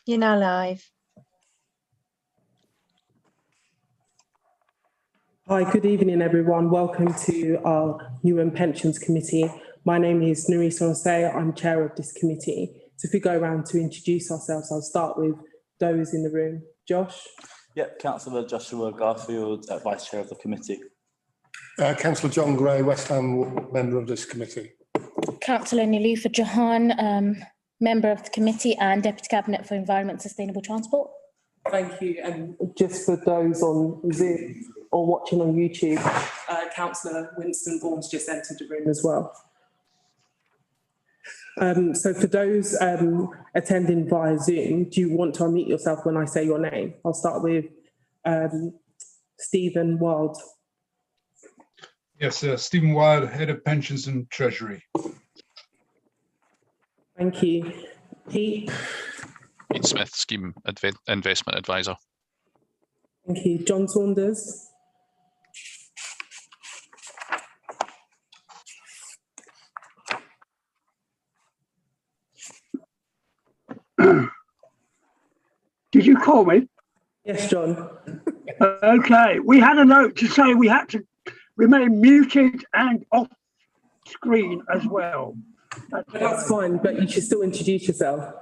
You're now live. Hi, good evening, everyone. Welcome to our New and Pensions Committee. My name is Nerissa Onsay. I'm chair of this committee. So if we go around to introduce ourselves, I'll start with those in the room. Josh? Yep, Councillor Joshua Garfield, Vice Chair of the committee. Councillor John Gray, West Ham, member of this committee. Councillor Niloufer Jahan, member of the committee and Deputy Cabinet for Environment and Sustainable Transport. Thank you. And just for those on Zoom or watching on YouTube, Councillor Winston Vaughan's just entered the room as well. So for those attending via Zoom, do you want to unmute yourself when I say your name? I'll start with Stephen Wild. Yes, Stephen Wild, Head of Pensions and Treasury. Thank you. Pete? Pete Smith, Scheme Investment Advisor. Thank you. John Saunders? Did you call me? Yes, John. Okay, we had a note to say we had to remain muted and off screen as well. That's fine, but you should still introduce yourself.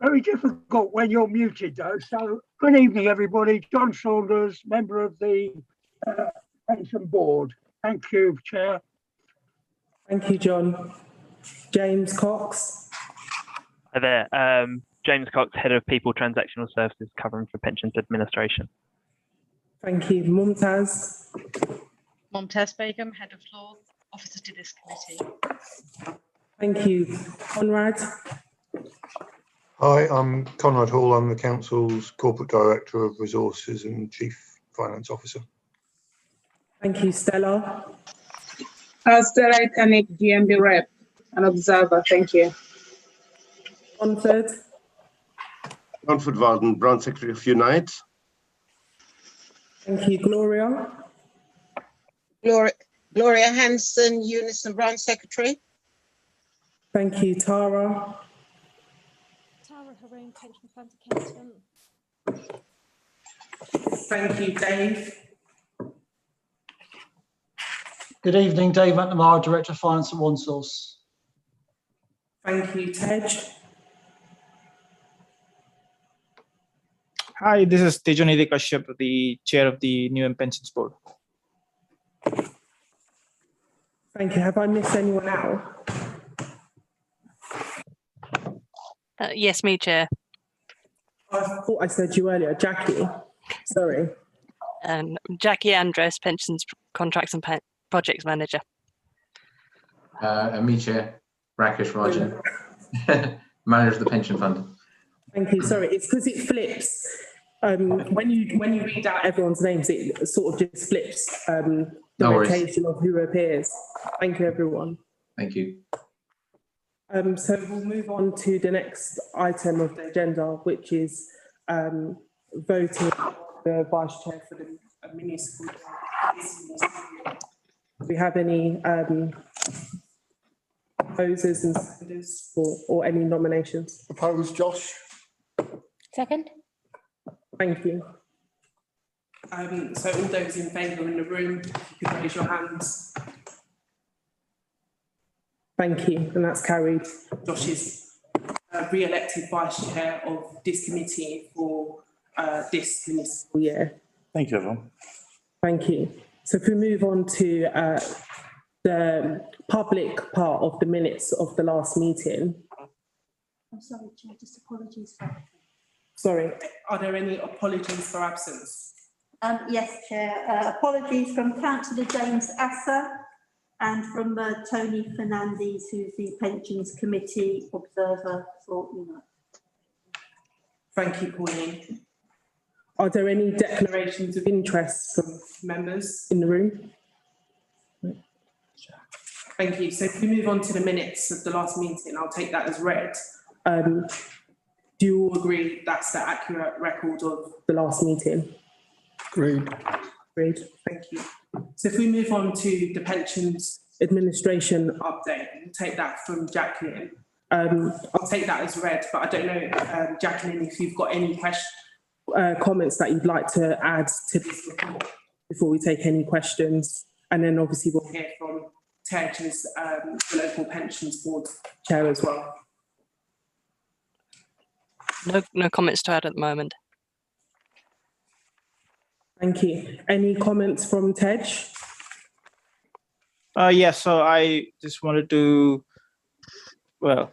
Very difficult when you're muted though. So good evening, everybody. John Saunders, member of the Pension Board. Thank you, Chair. Thank you, John. James Cox. Hi there. James Cox, Head of People Transactional Services, covering for Pensions Administration. Thank you. Mumtaz. Mumtaz Begum, Head of Law, Officer to this committee. Thank you. Conrad. Hi, I'm Conrad Hall. I'm the Council's Corporate Director of Resources and Chief Finance Officer. Thank you. Stella. Stella Itanik, GMB Rep, an observer. Thank you. Montford. Montford Walden, Branch Secretary of Unite. Thank you. Gloria. Gloria Hanson, Unison Branch Secretary. Thank you. Tara. Tara Haroon, Pension Fund Accountant. Thank you. Dave. Good evening, Dave McNamara, Director of Finance at OneSource. Thank you. Tej. Hi, this is Tejonidhi Kashyap, the Chair of the New and Pensions Board. Thank you. Have I missed anyone out? Yes, me, Chair. I thought I said you earlier. Jackie. Sorry. Jackie Andres, Pensions Contracts and Projects Manager. And me, Chair. Rakesh Rajan, Manager of the Pension Fund. Thank you. Sorry, it's because it flips. When you read out everyone's names, it sort of just flips the rotation of who appears. Thank you, everyone. Thank you. So we'll move on to the next item of the agenda, which is voting the Vice Chair for the municipal. Do we have any proposers and seconders or any nominations? Proposed, Josh. Second. Thank you. So all those in favour in the room, you can raise your hands. Thank you, and that's carried. Josh is re-elected Vice Chair of this committee for this municipal year. Thank you, everyone. Thank you. So if we move on to the public part of the minutes of the last meeting. I'm sorry, Chair, just apologies for. Sorry, are there any apologies for absence? Yes, Chair. Apologies from Councillor James Asser and from Tony Fernandes, who's the Pensions Committee Observer for Unite. Thank you, Pauline. Are there any declarations of interest from members in the room? Thank you. So if we move on to the minutes of the last meeting, I'll take that as read. Do you all agree that's the accurate record of the last meeting? Agreed. Agreed. Thank you. So if we move on to the pensions administration update, we'll take that from Jacqueline. I'll take that as read, but I don't know, Jacqueline, if you've got any comments that you'd like to add to this report before we take any questions. And then obviously we'll hear from Tej as the Local Pensions Board Chair as well. No comments to add at the moment. Thank you. Any comments from Tej? Yes, so I just wanted to, well,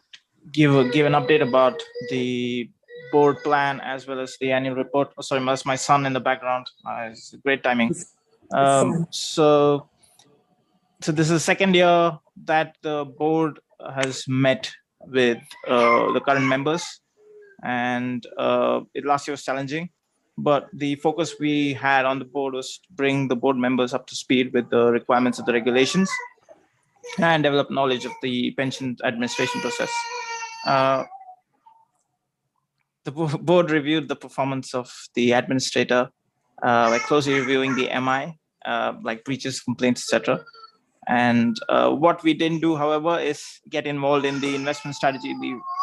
give an update about the board plan as well as the annual report. Oh, sorry, that's my son in the background. It's great timing. So this is the second year that the board has met with the current members, and last year was challenging, but the focus we had on the board was to bring the board members up to speed with the requirements of the regulations and develop knowledge of the pension administration process. The board reviewed the performance of the administrator by closely reviewing the MI, like breaches, complaints, etc. And what we didn't do, however, is get involved in the investment strategy,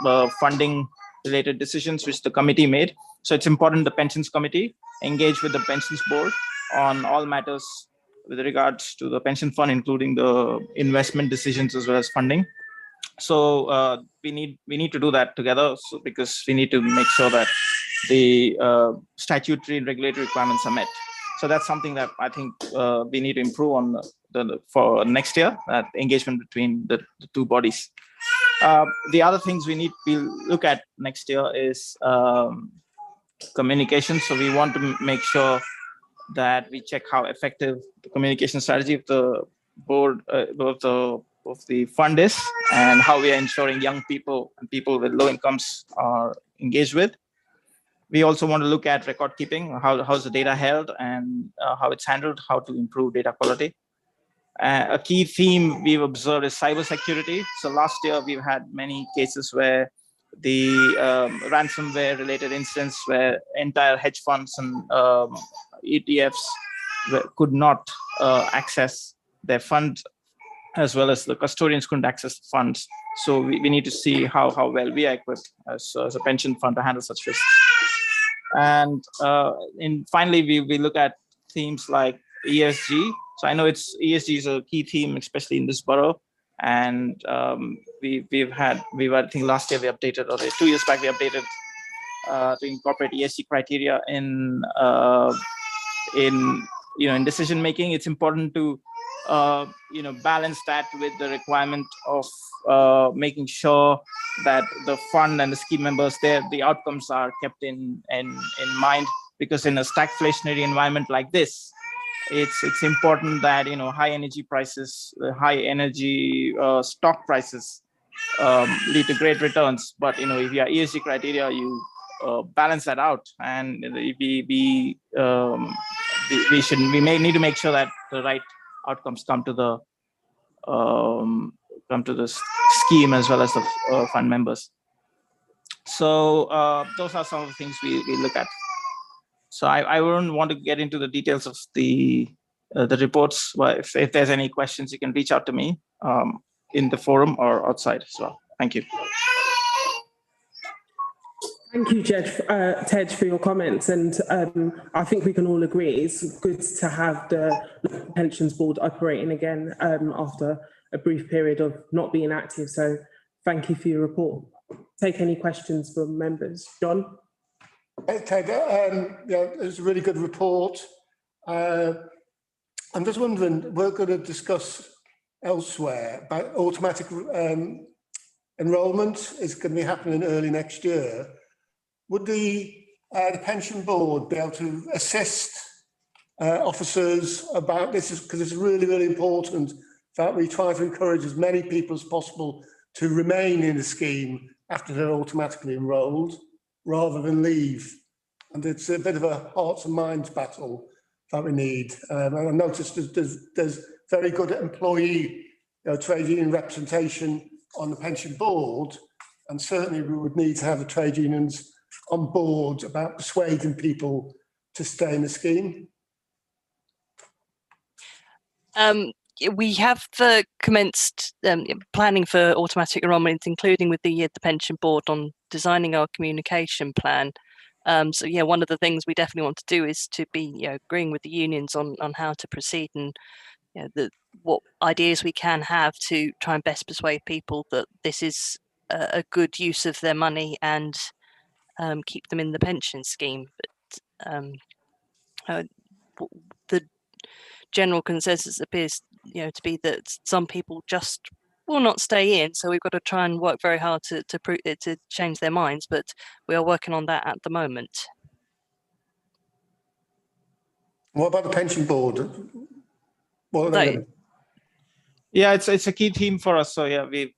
the funding related decisions which the committee made. So it's important the pensions committee engage with the pensions board on all matters with regards to the pension fund, including the investment decisions as well as funding. So we need to do that together, because we need to make sure that the statutory and regulatory requirements are met. So that's something that I think we need to improve on for next year, that engagement between the two bodies. The other things we'll look at next year is communication. So we want to make sure that we check how effective the communication strategy of the board of the fund is, and how we are ensuring young people and people with low incomes are engaged with. We also want to look at record keeping, how's the data held and how it's handled, how to improve data quality. A key theme we've observed is cybersecurity. So last year we've had many cases where the ransomware related incidents where entire hedge funds and ETFs could not access their funds, as well as the custodians couldn't access the funds. So we need to see how well we are equipped as a pension fund to handle such risks. And finally, we look at themes like ESG. So I know ESG is a key theme, especially in this borough. And I think last year we updated, or 2 years back we updated to incorporate ESG criteria in decision making. It's important to balance that with the requirement of making sure that the fund and the scheme members the outcomes are kept in mind, because in a stagflationary environment like this, it's important that high energy prices, high energy stock prices lead to great returns. But if you have ESG criteria, you balance that out, and we may need to make sure that the right outcomes come to the scheme as well as the fund members. So those are some of the things we look at. So I wouldn't want to get into the details of the reports, but if there's any questions, you can reach out to me in the forum or outside as well. Thank you. Thank you, Tej, for your comments. And I think we can all agree it's good to have the Pensions Board operating again after a brief period of not being active. So thank you for your report. Take any questions from members. John? Ted, it was a really good report. I'm just wondering, we're going to discuss elsewhere about automatic enrolment is going to be happening early next year. Would the pension board be able to assist officers about this? Because it's really, really important that we try to encourage as many people as possible to remain in the scheme after they're automatically enrolled, rather than leave. And it's a bit of a hearts and minds battle that we need. And I noticed there's very good employee trade union representation on the pension board, and certainly we would need to have the trade unions on board about persuading people to stay in the scheme. We have commenced planning for automatic enrolment, including with the pension board on designing our communication plan. So yeah, one of the things we definitely want to do is to be agreeing with the unions on how to proceed, and what ideas we can have to try and best persuade people that this is a good use of their money and keep them in the pension scheme. But the general consensus appears to be that some people just will not stay in, so we've got to try and work very hard to change their minds, but we are working on that at the moment. What about the pension board? What are they gonna... Yeah, it's a key theme for us. So yeah, we're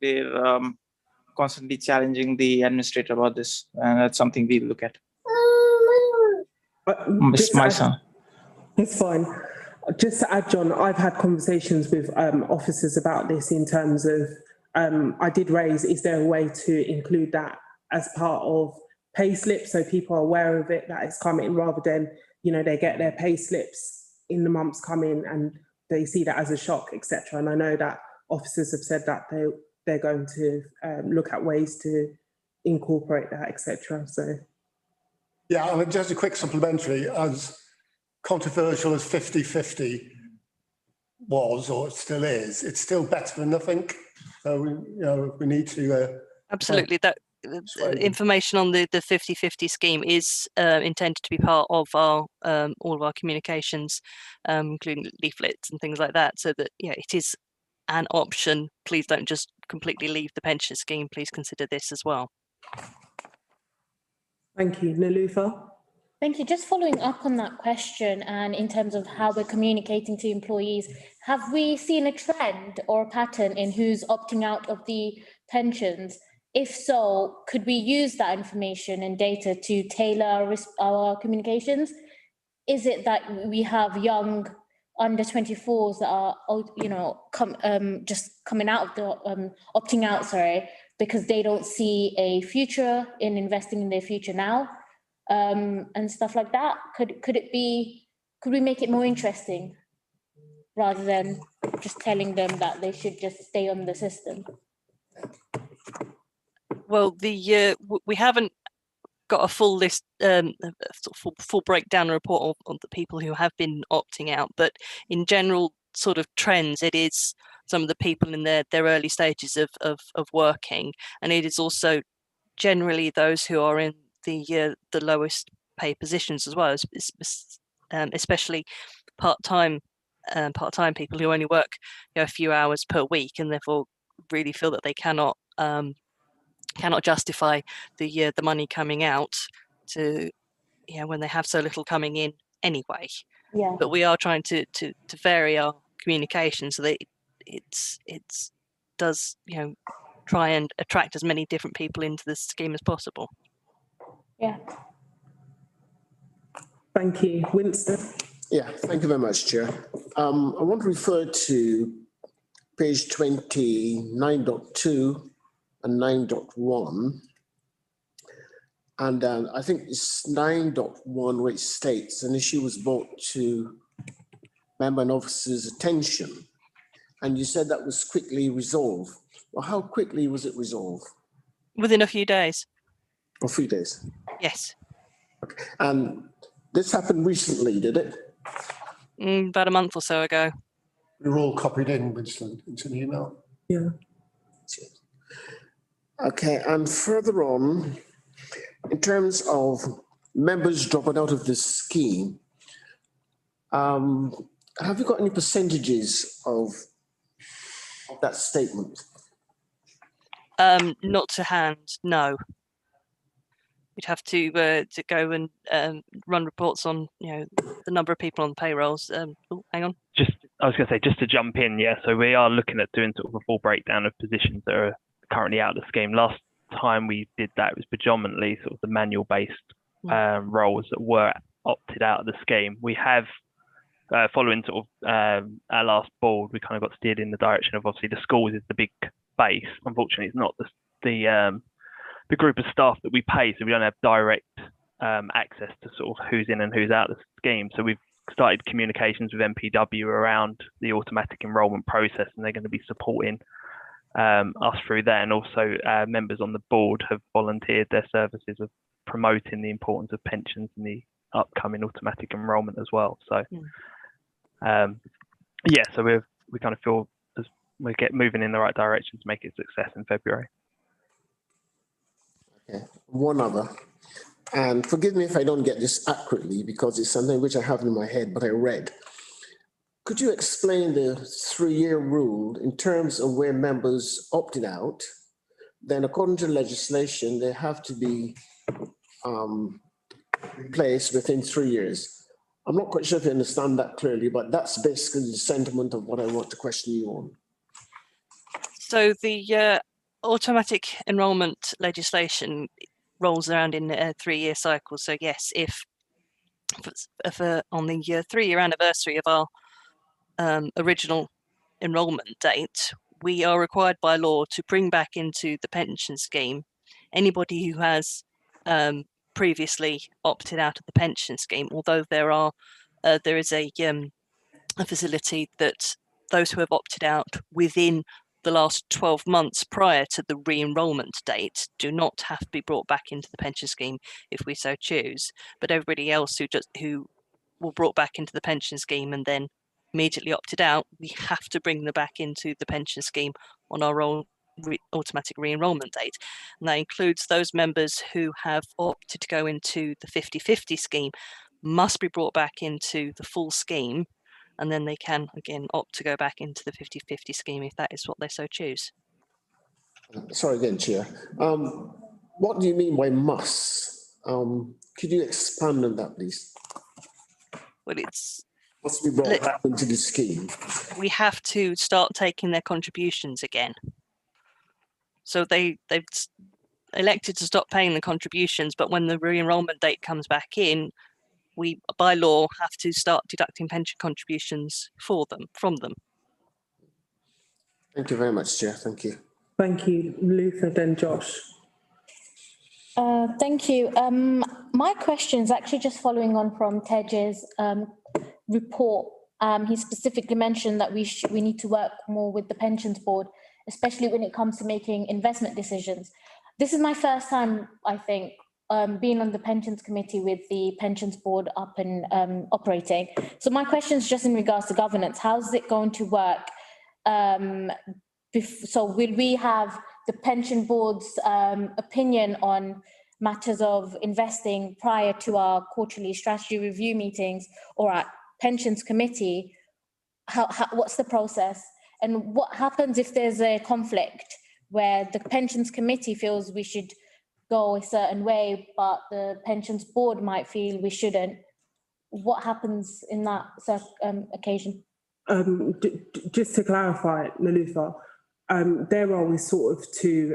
constantly challenging the administrator about this, and that's something we look at. My son. It's fine. Just to add, John, I've had conversations with officers about this in terms of, I did raise, is there a way to include that as part of pay slips so people are aware of it, that it's coming, rather than, they get their pay slips in the months coming and they see that as a shock, etc. And I know that officers have said that they're going to look at ways to incorporate that, etc. So. Yeah, I mean, just a quick supplementary, as controversial as 50-50 was, or it still is, it's still better than nothing. So we need to absolutely that information on the 50-50 scheme is intended to be part of our all of our communications, including leaflets and things like that, so that it is an option. Please don't just completely leave the pension scheme. Please consider this as well. Thank you. Nilufer? Thank you. Just following up on that question, and in terms of how we're communicating to employees, have we seen a trend or a pattern in who's opting out of the pensions? If so, could we use that information and data to tailor our communications? Is it that we have young under 24s that are, just coming out of the, opting out, because they don't see a future in investing in their future now, and stuff like that? Could we make it more interesting rather than just telling them that they should just stay on the system? Well, we haven't got a full list, full breakdown report on the people who have been opting out, but in general sort of trends, it is some of the people in their early stages of working, and it is also generally those who are in the lowest pay positions as well, especially part-time people who only work a few hours per week, and therefore really feel that they cannot justify the money coming out to when they have so little coming in anyway. Yeah. But we are trying to vary our communication so that it does try and attract as many different people into the scheme as possible. Yeah. Thank you. Winston? Yeah, thank you very much, Chair. I want to refer to page 29.2 and 9.1. And I think it's 9.1 which states an issue was brought to member and officers' attention. And you said that was quickly resolved. Well, how quickly was it resolved? Within a few days. A few days? Yes. Okay. And this happened recently, did it? About a month or so ago. We were all copied in, Winston, into the email. Yeah. Okay, and further on, in terms of members dropping out of this scheme, have you got any percentages of that statement? Not to hand, no. We'd have to go and run reports on the number of people on payrolls. Hang on. I was going to say, just to jump in, yeah. So we are looking at doing sort of a full breakdown of positions that are currently out of the scheme. Last time we did that, it was predominantly sort of the manual-based roles that were opted out of the scheme. We have, following sort of our last board, we kind of got steered in the direction of obviously the schools is the big base. Unfortunately, it's not the group of staff that we pay, so we don't have direct access to sort of who's in and who's out of the scheme. So we've started communications with MPW around the automatic enrolment process, and they're going to be supporting us through that. And also members on the board have volunteered their services of promoting the importance of pensions in the upcoming automatic enrolment as well. So yeah, so we kind of feel as we get moving in the right direction to make it a success in February. Okay, one other, and forgive me if I don't get this accurately because it's something which I have in my head, but I read. Could you explain the 3-year rule in terms of where members opted out? Then according to legislation, they have to be replaced within 3 years. I'm not quite sure if you understand that clearly, but that's basically the sentiment of what I want to question you on. So the automatic enrolment legislation rolls around in 3-year cycles. So yes, if on the 3-year anniversary of our original enrolment date, we are required by law to bring back into the pension scheme anybody who has previously opted out of the pension scheme, although there is a facility that those who have opted out within the last 12 months prior to the re-enrolment date do not have to be brought back into the pension scheme if we so choose. But everybody else who were brought back into the pension scheme and then immediately opted out, we have to bring them back into the pension scheme on our automatic re-enrolment date. And that includes those members who have opted to go into the 50/50 scheme must be brought back into the full scheme, and then they can again opt to go back into the 50/50 scheme if that is what they so choose. Sorry again, Chair. What do you mean by must? Could you expand on that, please? Well, it's must be brought back into the scheme. We have to start taking their contributions again. So they've elected to stop paying the contributions, but when the re-enrolment date comes back in, we by law have to start deducting pension contributions from them. Thank you very much, Chair. Thank you. Thank you, Luther, then Josh. Thank you. My question is actually just following on from Tej's report. He specifically mentioned that we need to work more with the pensions board, especially when it comes to making investment decisions. This is my first time, I think, being on the pensions committee with the pensions board up and operating. So my question is just in regards to governance. How's it going to work? So will we have the pension board's opinion on matters of investing prior to our quarterly strategy review meetings or at pensions committee? What's the process? And what happens if there's a conflict where the pensions committee feels we should go a certain way, but the pensions board might feel we shouldn't? What happens in that occasion? Just to clarify, Nalutha, their role is sort of to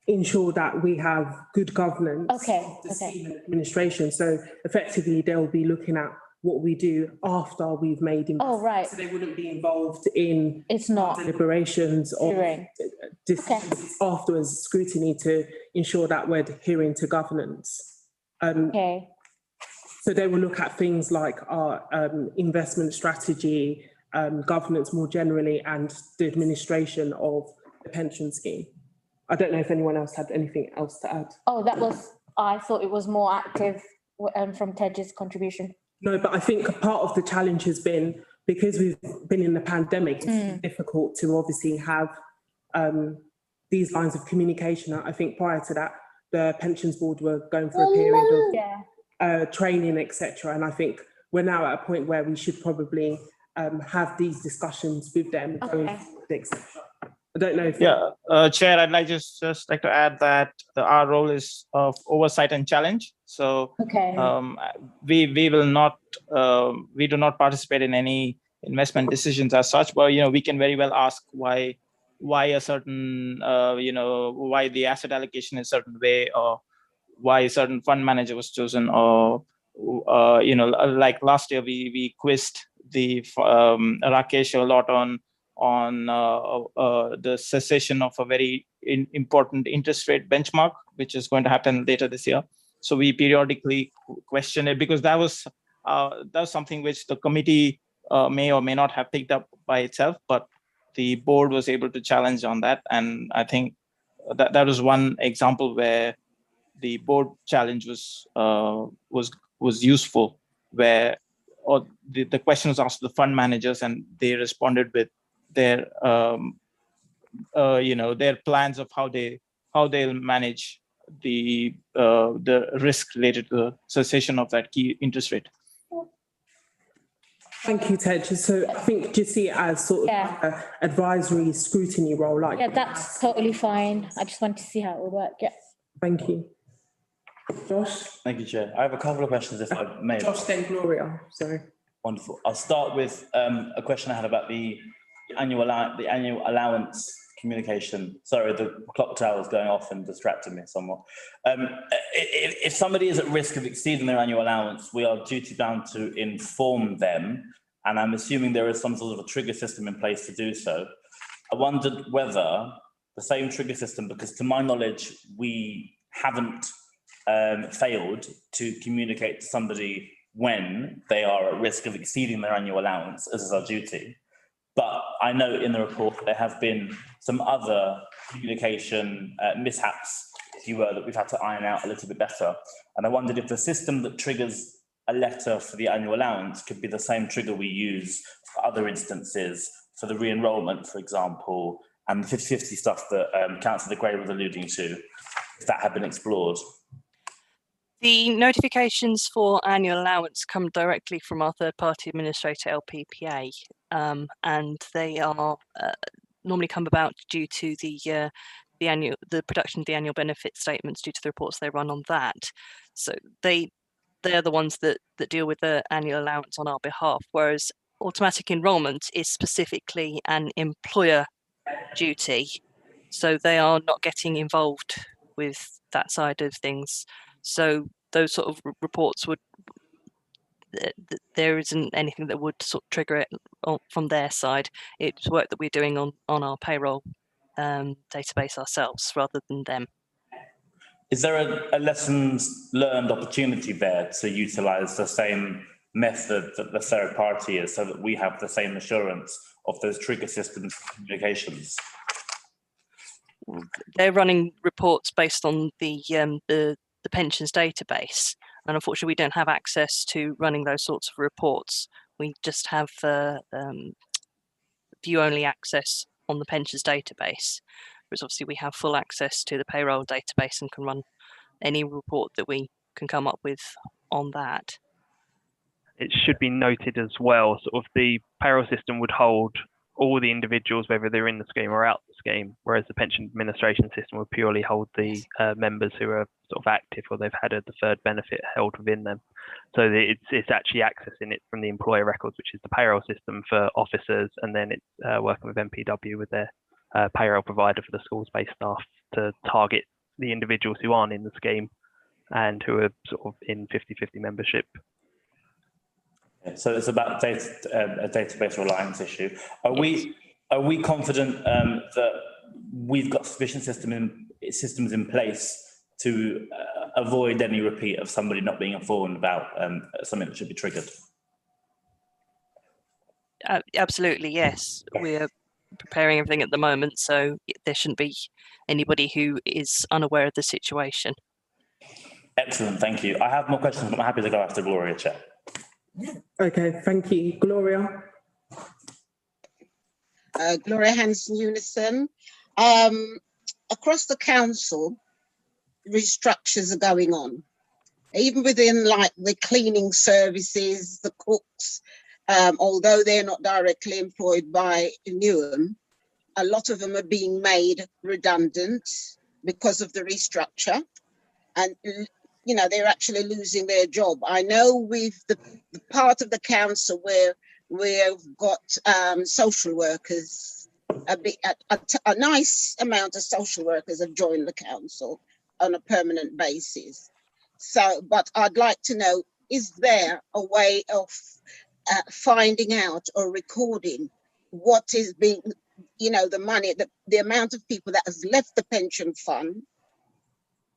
ensure that we have good governance of the scheme and administration. So effectively, they'll be looking at what we do after we've made investments. Oh, right. So they wouldn't be involved in deliberations or decisions afterwards, scrutiny to ensure that we're adhering to governance. So they will look at things like our investment strategy, governance more generally, and the administration of the pension scheme. I don't know if anyone else had anything else to add. Oh, I thought it was more active from Tej's contribution. No, but I think part of the challenge has been, because we've been in the pandemic, it's difficult to obviously have these lines of communication. I think prior to that, the pensions board were going through a period of training, etc. And I think we're now at a point where we should probably have these discussions with them going forward, etc. I don't know if Chair, I'd like just like to add that our role is of oversight and challenge. So we will not we do not participate in any investment decisions as such, but we can very well ask why a certain why the asset allocation is a certain way, or why a certain fund manager was chosen, or like last year we quizzed the Rakesh a lot on the cessation of a very important interest rate benchmark, which is going to happen later this year. So we periodically question it, because that was that's something which the committee may or may not have picked up by itself, but the board was able to challenge on that. And I think that was one example where the board challenge was useful, where the question was asked to the fund managers and they responded with their their plans of how they'll manage the risk related to the cessation of that key interest rate. Thank you, Ted. So I think just see it as sort of an advisory scrutiny role. Like, Yeah, that's totally fine. I just want to see how it would work. Yeah. Thank you. Josh? Thank you, Chair. I have a couple of questions, if I may. Josh, then Gloria. Sorry. Wonderful. I'll start with a question I had about the annual allowance communication. Sorry, the clock tower is going off and distracted me somewhat. If somebody is at risk of exceeding their annual allowance, we are duty bound to inform them, and I'm assuming there is some sort of a trigger system in place to do so. I wondered whether the same trigger system, because to my knowledge, we haven't failed to communicate to somebody when they are at risk of exceeding their annual allowance, as is our duty. But I know in the report there have been some other communication mishaps, if you were, that we've had to iron out a little bit better. And I wondered if the system that triggers a letter for the annual allowance could be the same trigger we use for other instances, for the re-enrollment, for example, and the 50/50 stuff that Councillor Gray was alluding to, if that had been explored. The notifications for annual allowance come directly from our third-party administrator, LPPA, and they are normally come about due to the production of the annual benefit statements due to the reports they run on that. So they're the ones that deal with the annual allowance on our behalf, whereas automatic enrolment is specifically an employer duty, so they are not getting involved with that side of things. So those sort of reports would, there isn't anything that would sort of trigger it from their side. It's work that we're doing on our payroll database ourselves rather than them. Is there a lessons learned opportunity there to utilise the same method that the third party is, so that we have the same assurance of those trigger systems communications? They're running reports based on the pensions database, and unfortunately we don't have access to running those sorts of reports. We just have view-only access on the pensions database, whereas obviously we have full access to the payroll database and can run any report that we can come up with on that. It should be noted as well, sort of the payroll system would hold all the individuals, whether they're in the scheme or out the scheme, whereas the pension administration system would purely hold the members who are sort of active or they've had a deferred benefit held within them. So it's actually accessing it from the employer records, which is the payroll system for officers, and then it's working with MPW with their payroll provider for the schools-based staff to target the individuals who aren't in the scheme and who are sort of in 50/50 membership. So it's about a database reliance issue. Are we confident that we've got sufficient systems in place to avoid any repeat of somebody not being informed about something that should be triggered? Absolutely, yes. We're preparing everything at the moment, so there shouldn't be anybody who is unaware of the situation. Excellent, thank you. I have more questions, but I'm happy to go after Gloria, Chair. Okay, thank you. Gloria? Gloria Hanson, Unison. Across the council, restructures are going on. Even within like the cleaning services, the cooks, although they're not directly employed by Newham, a lot of them are being made redundant because of the restructure. And you know, they're actually losing their job. I know with the part of the council where we've got social workers, a nice amount of social workers have joined the council on a permanent basis. So, but I'd like to know, is there a way of finding out or recording what is being, you know, the money, the amount of people that has left the pension fund,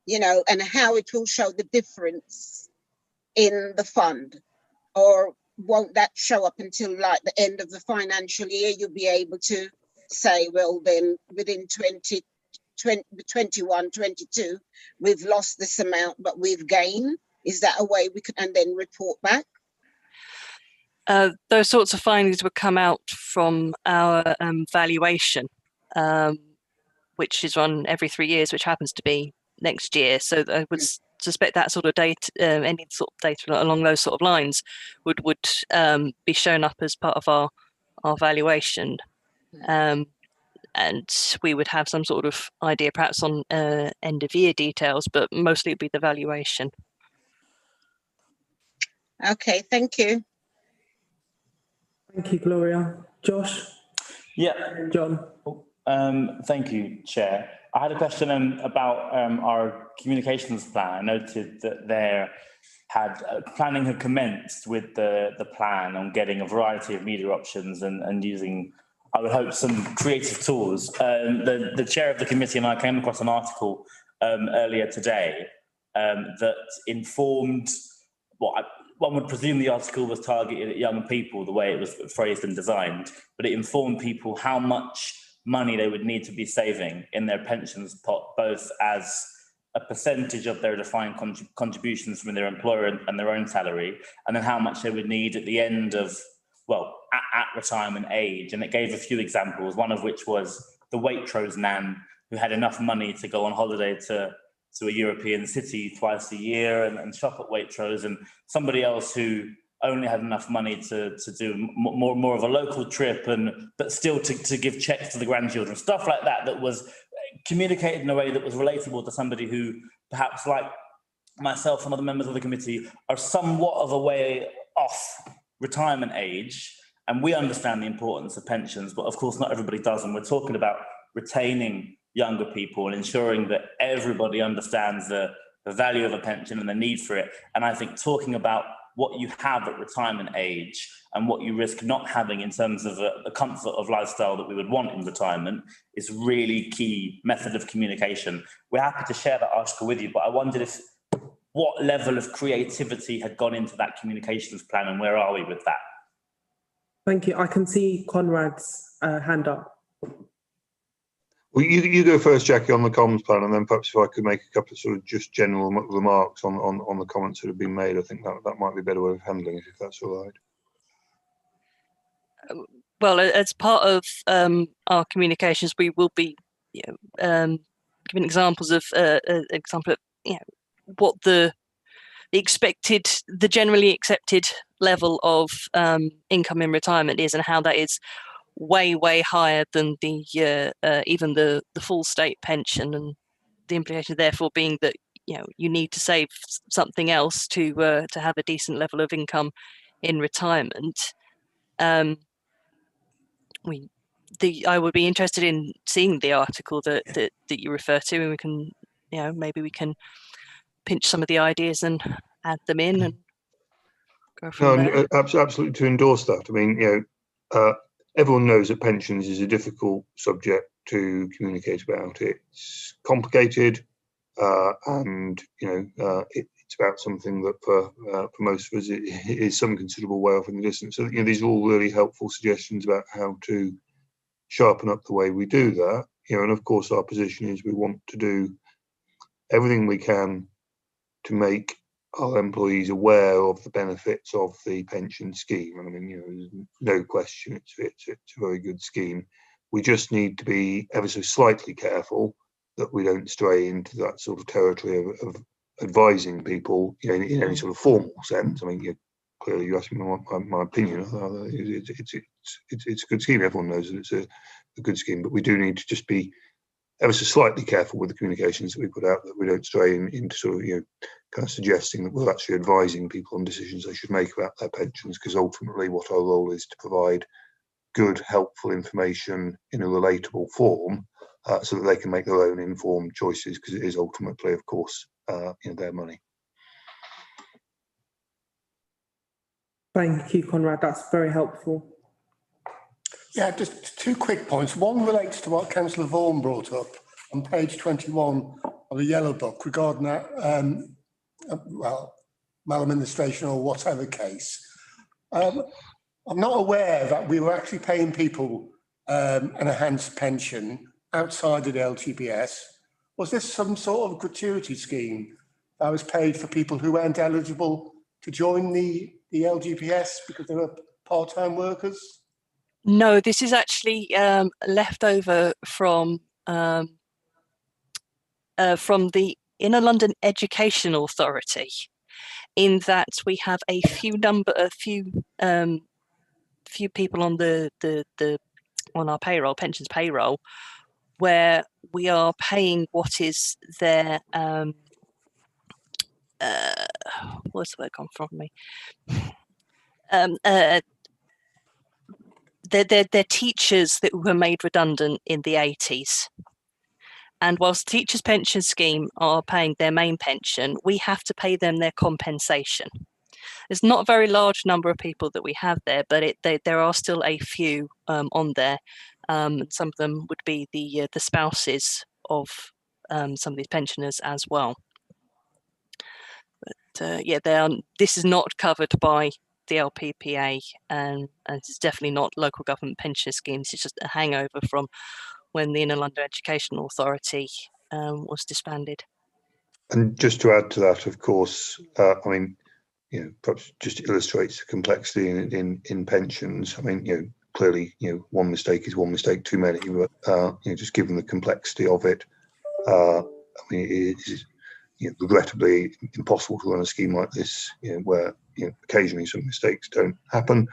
you know, and how it will show the difference in the fund. Or won't that show up until like the end of the financial year? You'll be able to say, well, then within 21, 22, we've lost this amount, but we've gained. Is that a way we could, and then report back? Those sorts of findings would come out from our valuation, which is run every 3 years, which happens to be next year. So I would suspect that sort of data, any sort of data along those sort of lines would be shown up as part of our valuation. And we would have some sort of idea perhaps on end of year details, but mostly it'd be the valuation. Okay, thank you. Thank you, Gloria. Josh? Yeah. John? Thank you, Chair. I had a question about our communications plan. I noted that planning had commenced with the plan on getting a variety of media options and using, I would hope, some creative tools. The chair of the committee and I came across an article earlier today that informed what one would presume the article was targeted at young people, the way it was phrased and designed, but it informed people how much money they would need to be saving in their pensions pot, both as a percentage of their defined contributions from their employer and their own salary, and then how much they would need at the end of, well, at retirement age. And it gave a few examples, one of which was the Waitrose nan who had enough money to go on holiday to a European city twice a year and shop at Waitrose, and somebody else who only had enough money to do more of a local trip, but still to give checks to the grandchildren, stuff like that, that was communicated in a way that was relatable to somebody who perhaps, like myself and other members of the committee, are somewhat of a way off retirement age. And we understand the importance of pensions, but of course not everybody does. And we're talking about retaining younger people and ensuring that everybody understands the value of a pension and the need for it. And I think talking about what you have at retirement age and what you risk not having in terms of the comfort of lifestyle that we would want in retirement is really key method of communication. We're happy to share that article with you, but I wondered what level of creativity had gone into that communications plan and where are we with that? Thank you. I can see Conrad's hand up. Well, you go first, Jackie, on the comms plan, and then perhaps if I could make a couple of sort of just general remarks on the comments that have been made. I think that might be a better way of handling it, if that's all right. Well, as part of our communications, we will be giving examples of what the generally accepted level of income in retirement is, and how that is way higher than the even the full state pension, and the implication therefore being that you need to save something else to have a decent level of income in retirement. I would be interested in seeing the article that you refer to, and we can maybe we can pinch some of the ideas and add them in and go from there. Absolutely, to endorse that. I mean, everyone knows that pensions is a difficult subject to communicate about. It's complicated, and it's about something that for most of us it is some considerable way off in the distance. So these are all really helpful suggestions about how to sharpen up the way we do that. And of course our position is we want to do everything we can to make our employees aware of the benefits of the pension scheme. And I mean, there's no question it's a very good scheme. We just need to be ever so slightly careful that we don't stray into that sort of territory of advising people in any sort of formal sense. I mean, clearly you asked me my opinion. It's a good scheme. Everyone knows that it's a good scheme, but we do need to just be ever so slightly careful with the communications that we put out, that we don't stray into sort of kind of suggesting that we're actually advising people on decisions they should make about their pensions, because ultimately what our role is to provide good, helpful information in a relatable form, so that they can make their own informed choices, because it is ultimately, of course, their money. Thank you, Conrad. That's very helpful. Yeah, just 2 quick points. One relates to what Councillor Vaughan brought up on page 21 of the Yellow Book regarding that, maladministration or whatever case. I'm not aware that we were actually paying people an enhanced pension outside of the LGPS. Was this some sort of gratuity scheme that was paid for people who weren't eligible to join the LGPS because they were part-time workers? No, this is actually left over from the Inner London Education Authority, in that we have a few people on on our payroll, pensions payroll, where we are paying what is their what's the word gone from me? They're teachers that were made redundant in the 80s. And whilst the Teachers' Pension Scheme are paying their main pension, we have to pay them their compensation. There's not a very large number of people that we have there, but there are still a few on there. Some of them would be the spouses of some of these pensioners as well. But yeah, this is not covered by the LPPA, and it's definitely not local government pension schemes. It's just a hangover from when the Inner London Education Authority was disbanded. And just to add to that, of course, I mean, perhaps just illustrates the complexity in pensions. I mean, clearly, one mistake is one mistake too many, but just given the complexity of it, I mean, it is regrettably impossible to run a scheme like this, where occasionally some mistakes don't happen.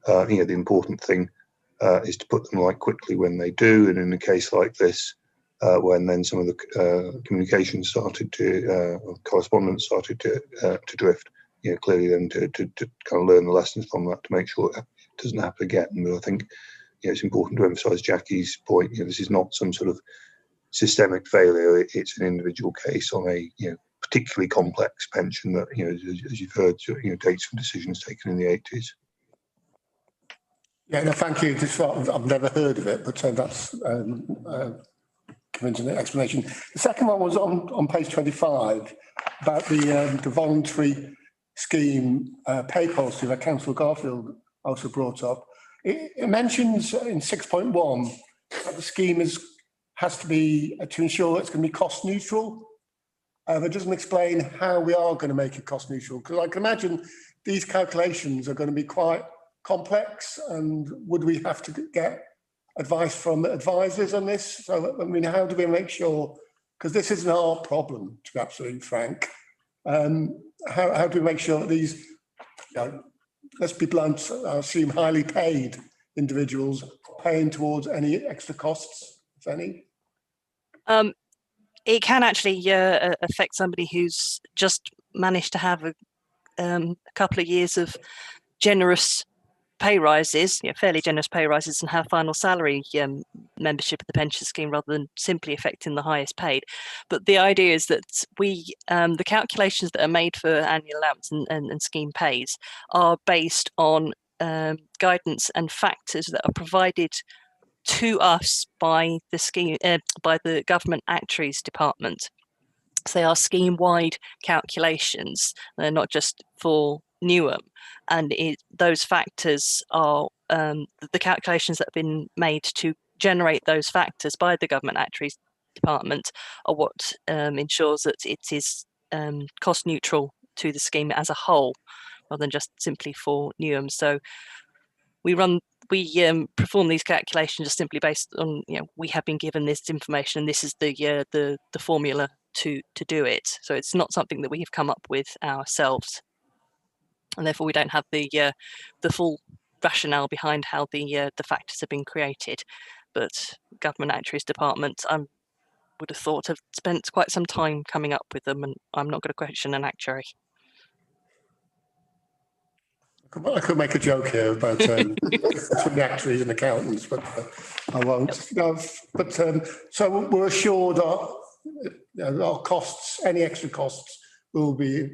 The important thing is to put them right quickly when they do, and in a case like this, when then some of the communication started to, correspondence started to drift, clearly then to kind of learn the lessons from that to make sure it doesn't happen again. But I think it's important to emphasise Jackie's point. This is not some sort of systemic failure. It's an individual case on a particularly complex pension that as you've heard, dates from decisions taken in the 80s. Yeah, no, thank you. I've never heard of it, but that's convincing explanation. The second one was on page 25 about the voluntary scheme pay policy that Councillor Garfield also brought up. It mentions in 6.1 that the scheme has to be to ensure it's going to be cost neutral. It doesn't explain how we are going to make it cost neutral, because I can imagine these calculations are going to be quite complex, and would we have to get advice from advisors on this? So, I mean, how do we make sure, because this isn't our problem, to be absolutely frank, how do we make sure that these, let's be blunt, I assume highly paid individuals are paying towards any extra costs, if any? It can actually affect somebody who's just managed to have a couple of years of generous pay rises, fairly generous pay rises, and have final salary membership of the pension scheme rather than simply affecting the highest paid. But the idea is that the calculations that are made for annual allowance and scheme pays are based on guidance and factors that are provided to us by the scheme, by the Government Actuaries Department. So they are scheme-wide calculations. They're not just for Newham, and those factors are the calculations that have been made to generate those factors by the Government Actuaries Department are what ensures that it is cost neutral to the scheme as a whole, rather than just simply for Newham. So we perform these calculations just simply based on, we have been given this information and this is the formula to do it. So it's not something that we have come up with ourselves, and therefore we don't have the full rationale behind how the factors have been created. But Government Actuaries Department, I would have thought, have spent quite some time coming up with them, and I'm not going to question an actuary. I could make a joke here about between the actuaries and accountants, but I won't. No, but so we're assured our costs, any extra costs, will be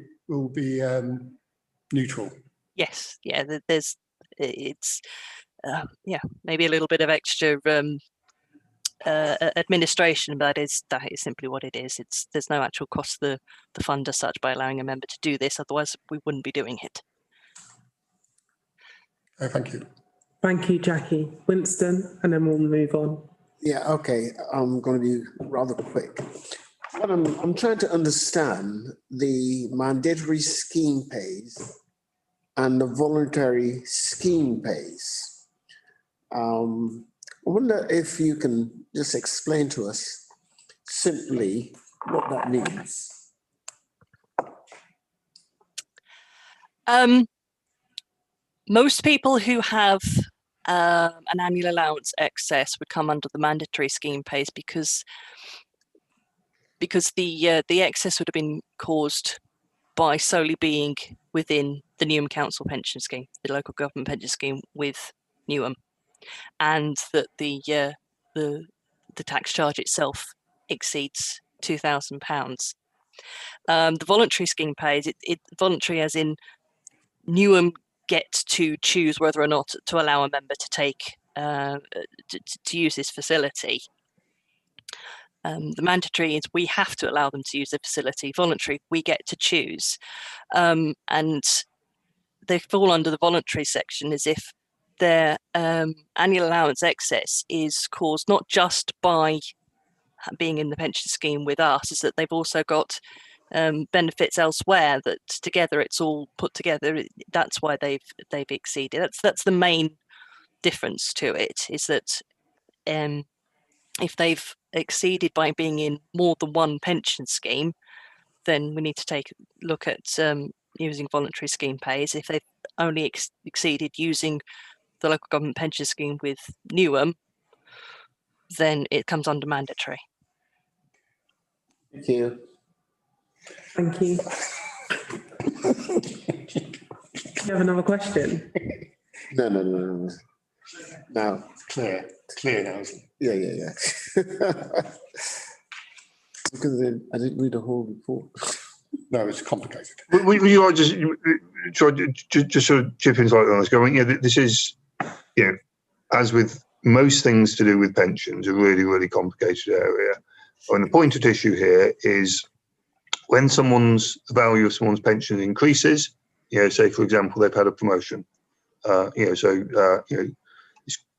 neutral. Yes, yeah. It's maybe a little bit of extra administration, but that is simply what it is. There's no actual cost to the fund as such by allowing a member to do this. Otherwise, we wouldn't be doing it. Thank you. Thank you, Jackie. Winston, and then we'll move on. Yeah, okay, I'm going to be rather quick. What I'm trying to understand the mandatory scheme pays and the voluntary scheme pays. I wonder if you can just explain to us simply what that means. Most people who have an annual allowance excess would come under the mandatory scheme pays because the excess would have been caused by solely being within the Newham Council pension scheme, the local government pension scheme with Newham, and that the tax charge itself exceeds £2,000. The voluntary scheme pays it voluntary as in Newham get to choose whether or not to allow a member to take to use this facility. The mandatory is we have to allow them to use the facility. Voluntary, we get to choose. And they fall under the voluntary section as if their annual allowance excess is caused not just by being in the pension scheme with us, is that they've also got benefits elsewhere that together it's all put together. That's why they've exceeded. That's the main difference to it, is that if they've exceeded by being in more than one pension scheme, then we need to take a look at using voluntary scheme pays. If they've only exceeded using the local government pension scheme with Newham, then it comes under mandatory. Thank you. Thank you. You have another question? No. Now, Clear now, isn't it? yeah. Because then I didn't read the whole report. No, it's complicated. Would you like just sort of chip in slightly on this? Going, this is, as with most things to do with pensions, a really, really complicated area. And the point at issue here is when the value of someone's pension increases, say for example they've had a promotion, it's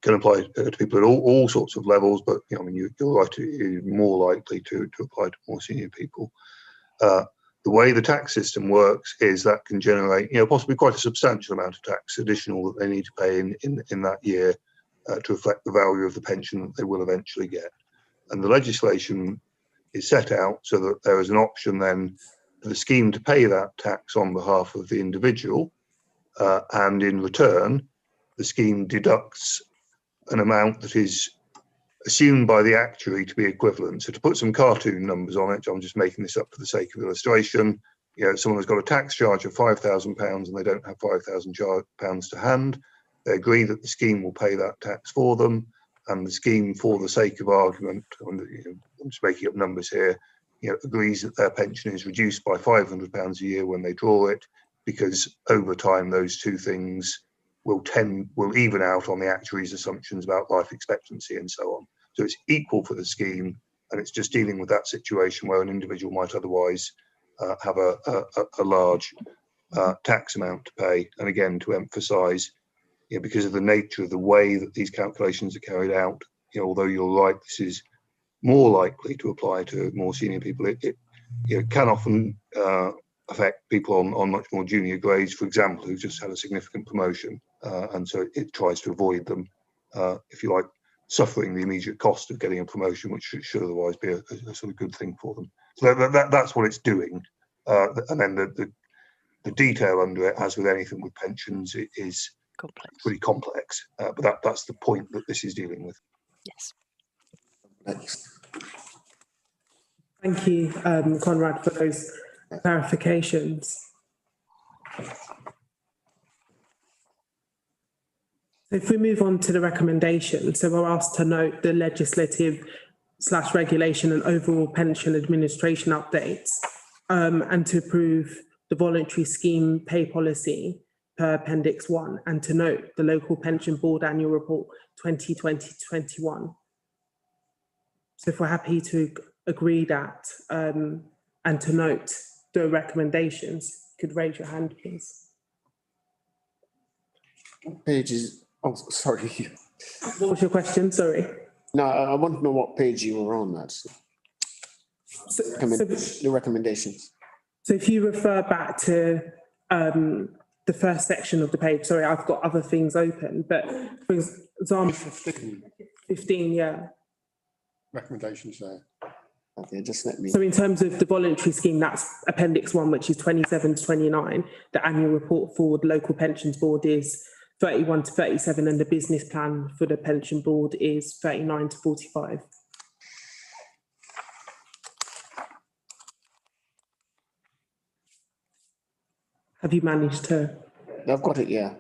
can apply to people at all sorts of levels, but you're more likely to apply to more senior people. The way the tax system works is that can generate, possibly quite a substantial amount of tax additional that they need to pay in that year to reflect the value of the pension that they will eventually get. And the legislation is set out so that there is an option then for the scheme to pay that tax on behalf of the individual, and in return, the scheme deducts an amount that is assumed by the actuary to be equivalent. So to put some cartoon numbers on it, I'm just making this up for the sake of illustration. Someone has got a tax charge of £5,000 and they don't have £5,000 to hand. They agree that the scheme will pay that tax for them, and the scheme, for the sake of argument, I'm just making up numbers here, agrees that their pension is reduced by £500 a year when they draw it, because over time those two things will even out on the actuary's assumptions about life expectancy and so on. So it's equal for the scheme, and it's just dealing with that situation where an individual might otherwise have a large tax amount to pay. And again, to emphasise, because of the nature of the way that these calculations are carried out, although you're right, this is more likely to apply to more senior people. It can often affect people on much more junior grades, for example, who've just had a significant promotion, and so it tries to avoid them, if you like, suffering the immediate cost of getting a promotion, which should otherwise be a sort of good thing for them. So that's what it's doing, and then the detail under it, as with anything with pensions, it is pretty complex, but that's the point that this is dealing with. Yes. Thanks. Thank you, Conrad, for those clarifications. If we move on to the recommendation, so we're asked to note the legislative/regulation and overall pension administration updates, and to approve the voluntary scheme pay policy per Appendix 1, and to note the Local Pension Board Annual Report 2020-21. So if we're happy to agree that, and to note the recommendations, could raise your hand, please. Pages, oh, sorry. What was your question? Sorry. No, I want to know what page you were on, that's the recommendations. So if you refer back to the first section of the page, sorry, I've got other things open, but for example, 15, yeah. Recommendations there. Okay, just let me. So in terms of the voluntary scheme, that's Appendix 1, which is 27 to 29. The annual report for the local pensions board is 31 to 37, and the business plan for the pension board is 39 to 45. Have you managed to? I've got it, yeah.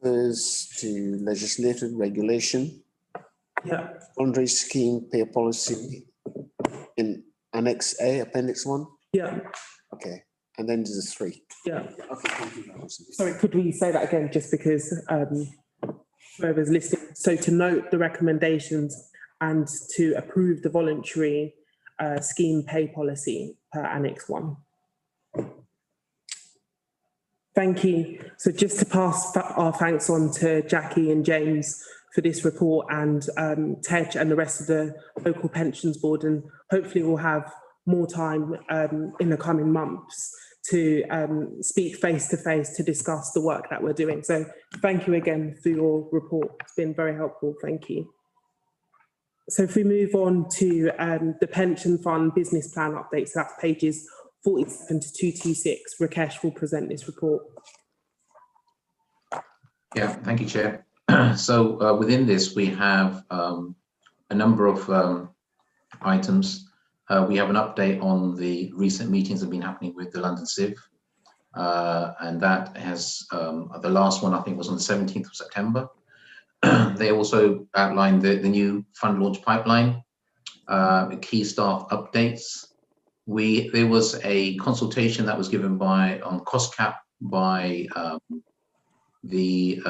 Refers to legislative regulation. Yeah. Voluntary scheme pay policy in Annex A, Appendix 1. Yeah. Okay, and then there's 3. Yeah. Okay, thank you. Sorry, could we say that again, just because whoever's listening? So to note the recommendations and to approve the voluntary scheme pay policy per Annex 1. Thank you. So just to pass our thanks on to Jackie and James for this report, and Tej and the rest of the local pensions board, and hopefully we'll have more time in the coming months to speak face to face to discuss the work that we're doing. So thank you again for your report. It's been very helpful. Thank you. So if we move on to the pension fund business plan update, so that's pages 47 to 226. Rakesh will present this report. Yeah, thank you, Chair. So within this, we have a number of items. We have an update on the recent meetings that have been happening with the London Civ. And that has, the last one I think was on the 17th of September. They also outlined the new fund launch pipeline, key staff updates. There was a consultation that was given on cost cap by the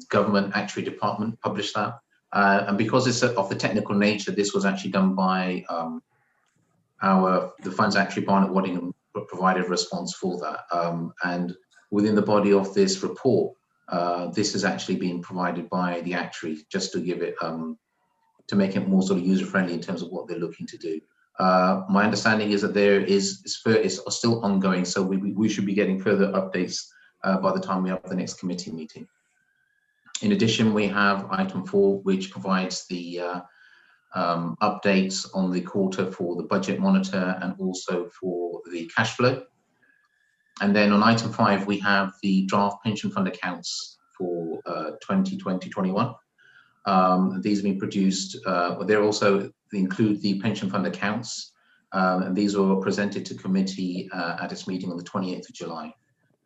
government actuary department, published that. And because it's of the technical nature, this was actually done by the funds actuary, Barnett Waddingham, provided a response for that. And within the body of this report, this has actually been provided by the actuary, just to give it, to make it more sort of user-friendly in terms of what they're looking to do. My understanding is that it's still ongoing, so we should be getting further updates by the time we have the next committee meeting. In addition, we have item 4, which provides the updates on the quarter for the budget monitor and also for the cash flow. And then on item 5, we have the draft pension fund accounts for 2020-21. These have been produced, they include the pension fund accounts, and these were presented to committee at its meeting on the 28th of July.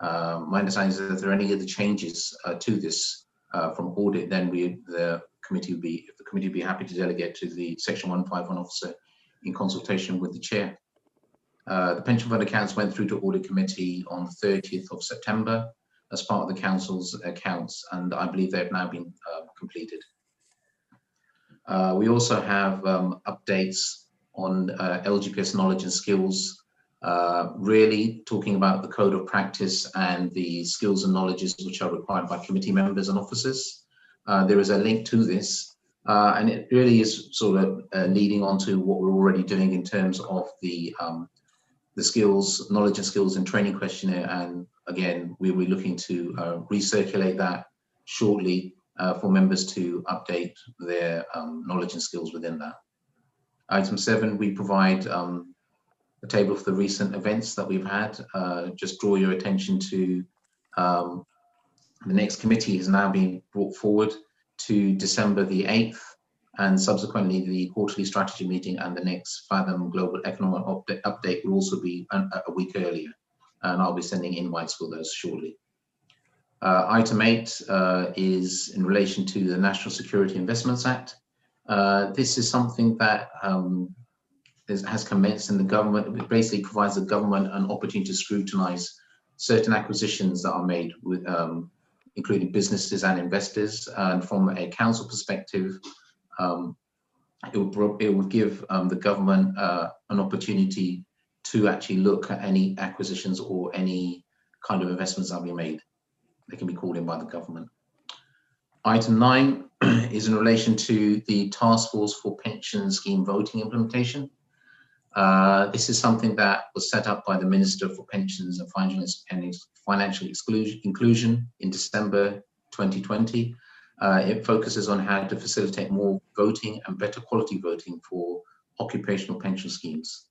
My understanding is that if there are any other changes to this from audit, then the committee would be happy to delegate to the Section 151 officer in consultation with the chair. The pension fund accounts went through to audit committee on the 30th of September as part of the council's accounts, and I believe they've now been completed. We also have updates on LGPS knowledge and skills, really talking about the code of practice and the skills and knowledges which are required by committee members and officers. There is a link to this, and it really is sort of leading on to what we're already doing in terms of the skills, knowledge and skills and training questionnaire. And again, we'll be looking to recirculate that shortly for members to update their knowledge and skills within that. Item 7, we provide a table of the recent events that we've had. Just draw your attention to the next committee has now been brought forward to December the 8th, and subsequently the quarterly strategy meeting and the next Fathom Global Economic Update will also be a week earlier, and I'll be sending invites for those shortly. Item 8 is in relation to the National Security Investments Act. This is something that has commenced in the government. It basically provides the government an opportunity to scrutinise certain acquisitions that are made, with, including businesses and investors. And from a council perspective, it would give the government an opportunity to actually look at any acquisitions or any kind of investments that we made. they can be called in by the government. Item 9 is in relation to the Task Force for Pension Scheme Voting Implementation. This is something that was set up by the Minister for Pensions and Financial Inclusion in December 2020. It focuses on how to facilitate more voting and better quality voting for occupational pension schemes.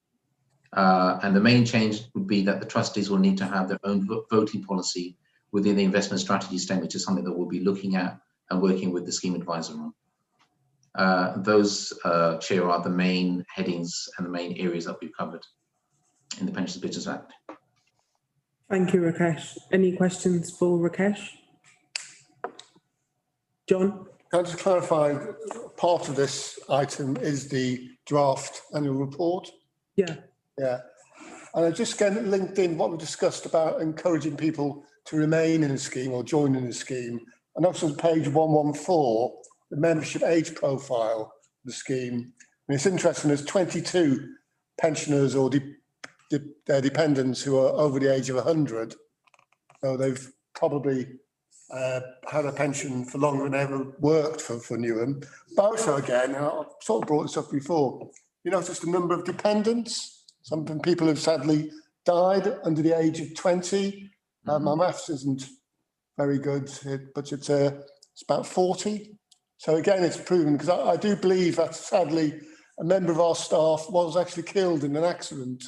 And the main change would be that the trustees will need to have their own voting policy within the investment strategy statement, which is something that we'll be looking at and working with the scheme advisor on. Those, Chair, are the main headings and the main areas that we've covered in the Pensions Business Act. Thank you, Rakesh. Any questions for Rakesh? John? Can I just clarify, part of this item is the draft annual report? Yeah. Yeah. And I just get linked in what we discussed about encouraging people to remain in a scheme or join in a scheme. And also page 114, the membership age profile of the scheme. And it's interesting, there's 22 pensioners or their dependents who are over the age of 100. So they've probably had a pension for longer than ever worked for Newham. But also again, I've sort of brought this up before, you notice the number of dependents. Some people have sadly died under the age of 20. My maths isn't very good, but it's about 40. So again, it's proven, because I do believe that sadly a member of our staff was actually killed in an accident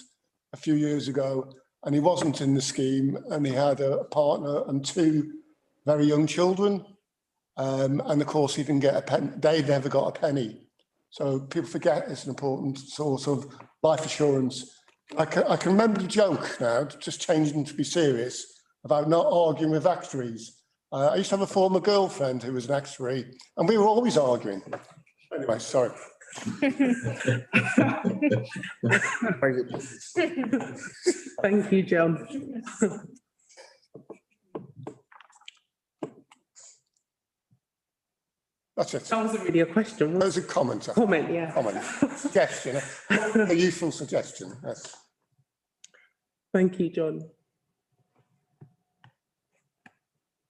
a few years ago, and he wasn't in the scheme, and he had a partner and 2 very young children. And of course, he didn't get a penny. They never got a penny. So people forget it's an important source of life assurance. I can remember the joke now, just changing to be serious, about not arguing with actuaries. I used to have a former girlfriend who was an actuary, and we were always arguing. Anyway, sorry. Thank you, John. That's it. That wasn't really a question. That was a comment. Comment, yeah. Comment. Suggestion. A useful suggestion. Yes. Thank you, John.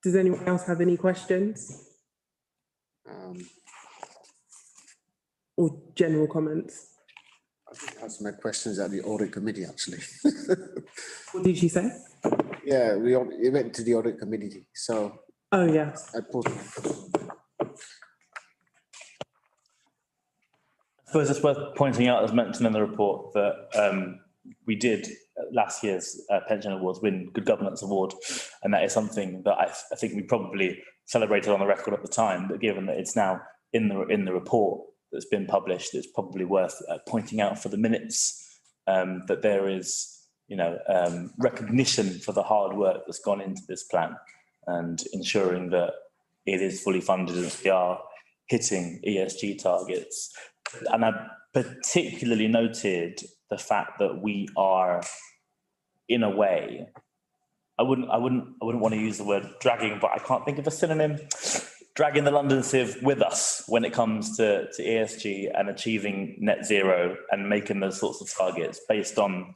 Does anyone else have any questions? Or general comments? I think I asked my questions at the audit committee, actually. What did you say? Yeah, we went to the audit committee, so. Oh, yes. I put. I suppose it's worth pointing out, as mentioned in the report, that we did last year's pension awards win Good Governance Award, and that is something that I think we probably celebrated on the record at the time. But given that it's now in the report that's been published, it's probably worth pointing out for the minutes that there is, recognition for the hard work that's gone into this plan and ensuring that it is fully funded and we are hitting ESG targets. And I particularly noted the fact that we are, in a way, I wouldn't want to use the word dragging, but I can't think of a synonym, dragging the London Civ with us when it comes to ESG and achieving net zero and making those sorts of targets based on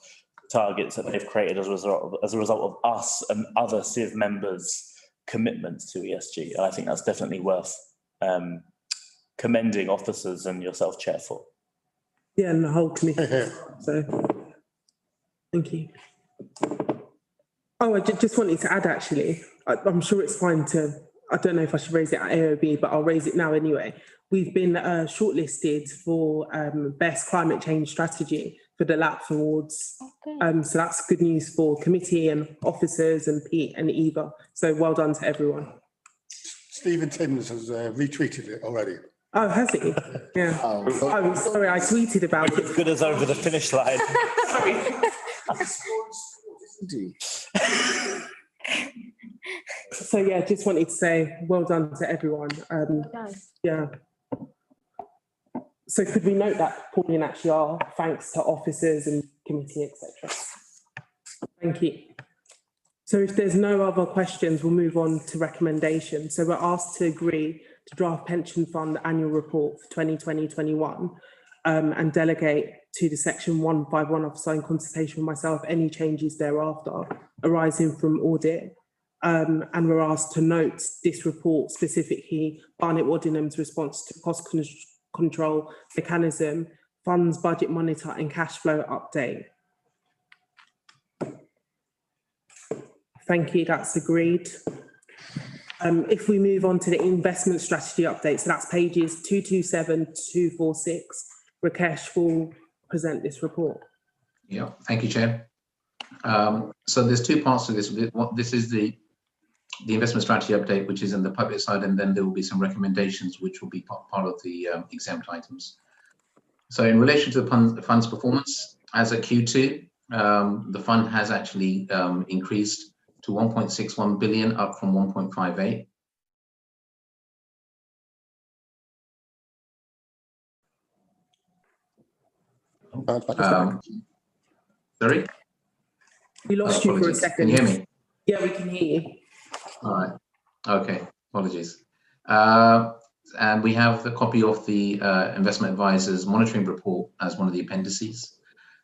targets that they've created as a result of us and other Civ members' commitments to ESG. And I think that's definitely worth commending officers and yourself, Chair, for. Yeah, and the whole committee. So, thank you. Oh, I just wanted to add, actually, I'm sure it's fine to, I don't know if I should raise it at AOB, but I'll raise it now anyway. We've been shortlisted for Best Climate Change Strategy for the LAPF Awards. Okay. So that's good news for committee and officers and Pete and Eva. So well done to everyone. Stephen Timms has retweeted it already. Oh, has he? Yeah. Oh, sorry, I tweeted about it. Good as over the finish line. Sorry. So yeah, just wanted to say well done to everyone. Yeah. So could we note that Pauline actually are thanks to officers and committee, etc. Thank you. So if there's no other questions, we'll move on to recommendations. So we're asked to agree to draft pension fund annual report for 2020-21 and delegate to the section 151 officer in consultation with myself any changes thereafter arising from audit. and we're asked to note this report, specifically Barnett Waddingham's response to cost control mechanism, funds budget monitor and cash flow update. Thank you, that's agreed. If we move on to the investment strategy update, so that's pages 227 to 246, Rakesh will present this report. Yeah, thank you, Chair. So there's two parts to this. This is the investment strategy update, which is in the public side, and then there will be some recommendations which will be part of the exempt items. So in relation to the fund's performance, as at Q2, the fund has actually increased to 1.61 billion, up from 1.58. Sorry? We lost you for a second. Can you hear me? Yeah, we can hear you. All right. Okay. Apologies. And we have the copy of the investment advisor's monitoring report as one of the appendices.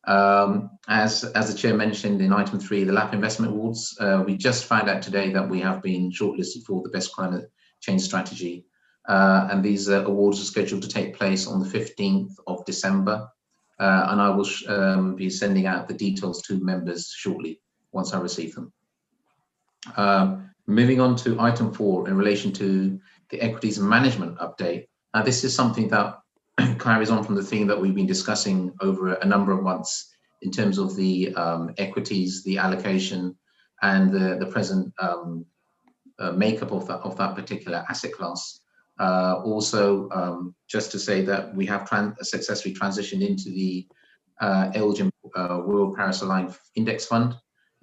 As the chair mentioned in item 3, the LAP investment awards, we just found out today that we have been shortlisted for the best climate change strategy. And these awards are scheduled to take place on the 15th of December. And I will be sending out the details to members shortly once I receive them. Moving on to item 4 in relation to the equities management update. Now, this is something that carries on from the theme that we've been discussing over a number of months in terms of the equities, the allocation, and the present makeup of that particular asset class. Also, just to say that we have successfully transitioned into the Elgin World Paris Aligned Index Fund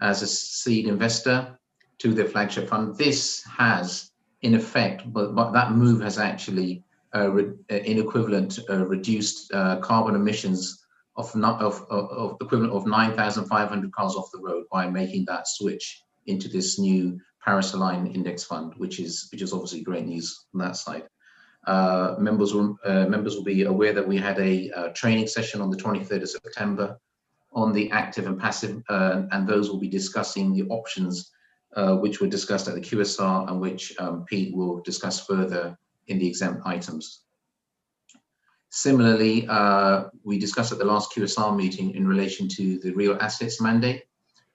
as a seed investor to their flagship fund. This has, in effect, but that move has actually in equivalent reduced carbon emissions of equivalent of 9,500 cars off the road by making that switch into this new Paris Aligned Index Fund, which is obviously great news on that side. Members will be aware that we had a training session on the 23rd of September on the active and passive, and those will be discussing the options which were discussed at the QSR and which Pete will discuss further in the exempt items. Similarly, we discussed at the last QSR meeting in relation to the real assets mandate.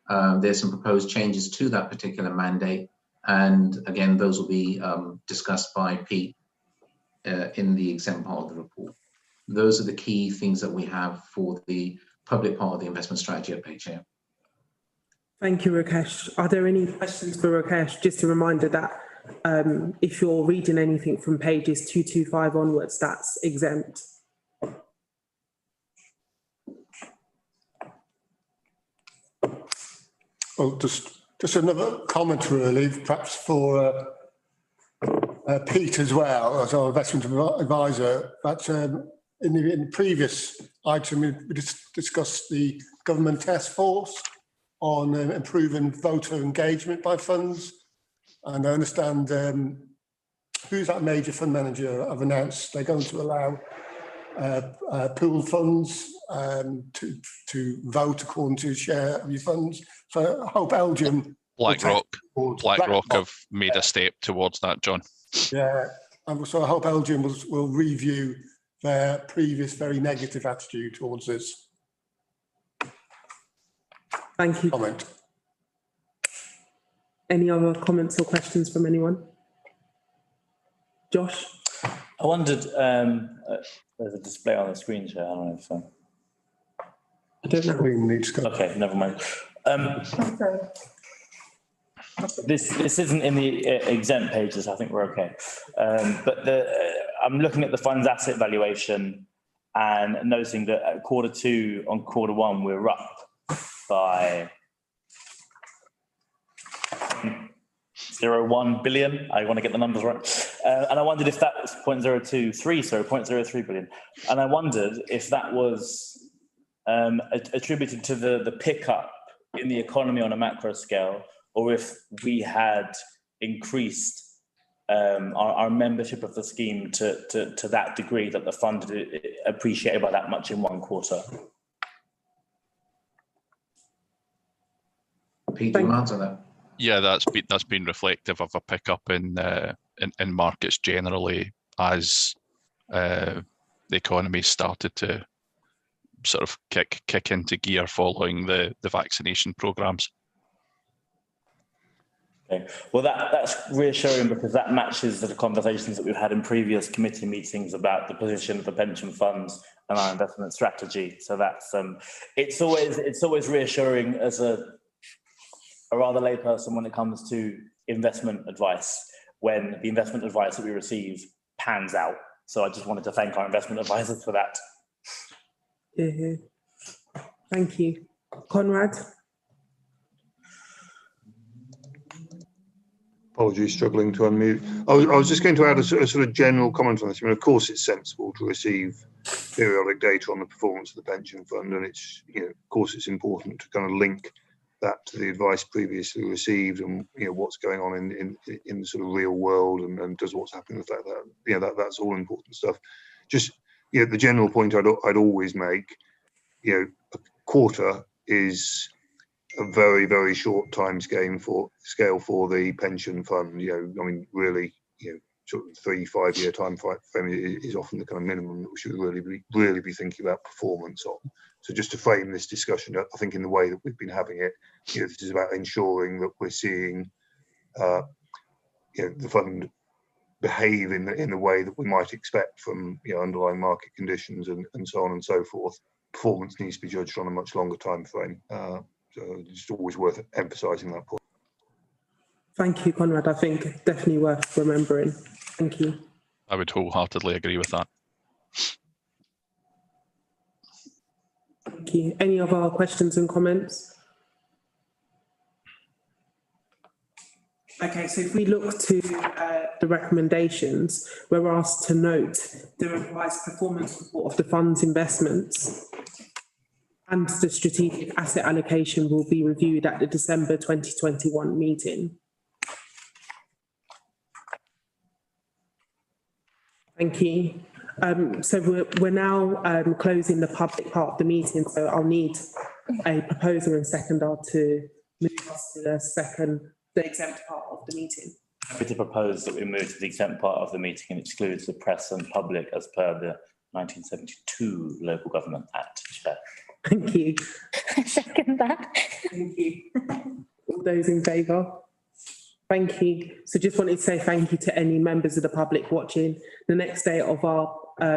There's some proposed changes to that particular mandate, and again, those will be discussed by Pete in the exempt part of the report. Those are the key things that we have for the public part of the investment strategy update, Chair. Thank you, Rakesh. Are there any questions for Rakesh? Just a reminder that if you're reading anything from pages 225 onwards, that's exempt. Well, just another comment really, perhaps for Pete as well, as our investment advisor. But in the previous item, we discussed the government task force on improving voter engagement by funds. And I understand who's that major fund manager have announced they're going to allow pooled funds to vote according to share of your funds. So I hope Elgin... BlackRock have made a step towards that, John. Yeah, and so I hope Elgin will review their previous very negative attitude towards this. Thank you. Comment. Any other comments or questions from anyone? Josh? I wondered, there's a display on the screen, Chair. I don't know if I don't know. We need to go. Okay, never mind. This isn't in the exempt pages. I think we're okay. But I'm looking at the fund's asset valuation and noticing that at Q2 on Q1 we're up by 0.01 billion. I want to get the numbers right. And I wondered if that was 0.023 billion. And I wondered if that was attributed to the pickup in the economy on a macro scale, or if we had increased our membership of the scheme to that degree that the fund appreciated by that much in one quarter. Pete, do you want to answer that? Yeah, that's been reflective of a pickup in markets generally as the economy started to sort of kick into gear following the vaccination programs. Okay. Well, that's reassuring because that matches the conversations that we've had in previous committee meetings about the position of the pension funds and our investment strategy. So that's it's always reassuring as a rather layperson when it comes to investment advice, when the investment advice that we receive pans out. So I just wanted to thank our investment advisors for that. Thank you. Conrad? Apologies, struggling to unmute. I was just going to add a sort of general comment on this. I mean, of course, it's sensible to receive periodic data on the performance of the pension fund, and it's, of course, it's important to kind of link that to the advice previously received, and what's going on in the sort of real world, and does what's happening with that. That's all important stuff. Just the general point I'd always make, a quarter is a very, very short time scale for the pension fund. I mean, really, sort of 3-5 year time frame is often the kind of minimum that we should really be thinking about performance on. So just to frame this discussion, I think in the way that we've been having it, this is about ensuring that we're seeing, the fund behave in the way that we might expect from underlying market conditions and so on and so forth. Performance needs to be judged on a much longer time frame. So it's always worth emphasising that point. Thank you, Conrad. I think definitely worth remembering. Thank you. I would wholeheartedly agree with that. Thank you. Any other questions and comments? Okay, so if we look to the recommendations, we're asked to note the revised performance report of the fund's investments, and the strategic asset allocation will be reviewed at the December 2021 meeting. Thank you. So we're now closing the public part of the meeting, so I'll need a proposer and seconder to move us to the exempt part of the meeting. Happy to propose that we move to the exempt part of the meeting and excludes the press and public as per the 1972 Local Government Act. Chair. Thank you. I second that. Thank you. All those in favour? Thank you. So just wanted to say thank you to any members of the public watching. The next day of our